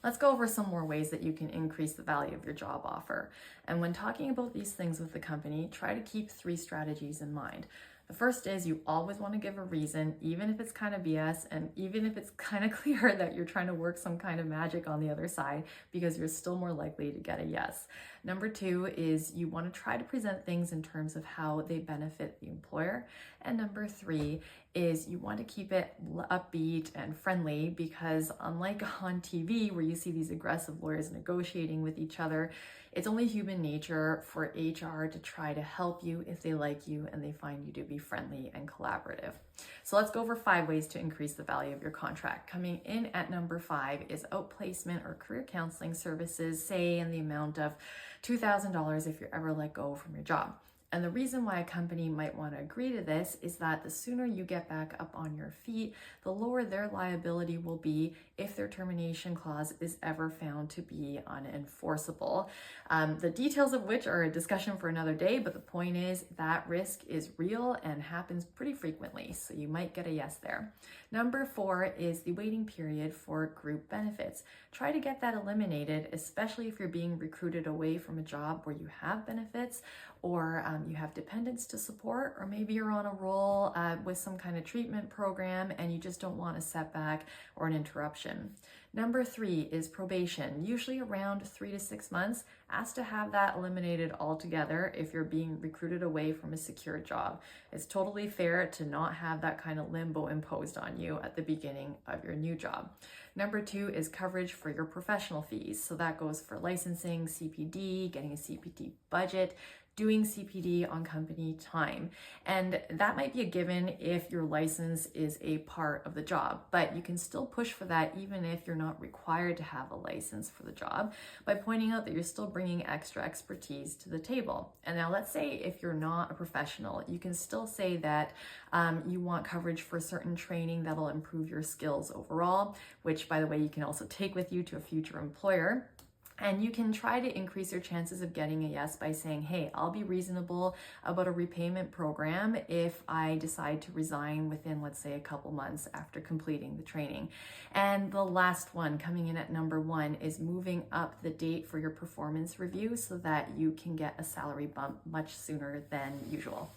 Let's go over some more ways that you can increase the value of your job offer. And when talking about these things with the company, try to keep 3 strategies in mind. The first is you always want to give a reason, even if it's kind of BS and even if it's kind of clear that you're trying to work some kind of magic on the other side, because you're still more likely to get a yes. Number 2 is you want to try to present things in terms of how they benefit the employer. And number 3 is you want to keep it upbeat and friendly, because unlike on TV where you see these aggressive lawyers negotiating with each other, it's only human nature for HR to try to help you if they like you and they find you to be friendly and collaborative. So let's go over 5 ways to increase the value of your contract. Coming in at number 5 is outplacement or career counseling services, say in the amount of $2,000 if you're ever let go from your job. And the reason why a company might want to agree to this is that the sooner you get back up on your feet, the lower their liability will be if their termination clause is ever found to be unenforceable. The details of which are a discussion for another day, but the point is that risk is real and happens pretty frequently, so you might get a yes there. Number 4 is the waiting period for group benefits. Try to get that eliminated, especially if you're being recruited away from a job where you have benefits, or you have dependents to support, or maybe you're on a roll with some kind of treatment program and you just don't want a setback or an interruption. Number 3 is probation, usually around 3 to 6 months. Ask to have that eliminated altogether if you're being recruited away from a secure job. It's totally fair to not have that kind of limbo imposed on you at the beginning of your new job. Number 2 is coverage for your professional fees. So that goes for licensing, CPD, getting a CPD budget, doing CPD on company time. And that might be a given if your license is a part of the job, but you can still push for that even if you're not required to have a license for the job, by pointing out that you're still bringing extra expertise to the table. And now let's say if you're not a professional, you can still say that you want coverage for certain training that'll improve your skills overall, which by the way, you can also take with you to a future employer. And you can try to increase your chances of getting a yes by saying, hey, I'll be reasonable about a repayment program if I decide to resign within, let's say, a couple months after completing the training. And the last one, coming in at number 1, is moving up the date for your performance review so that you can get a salary bump much sooner than usual.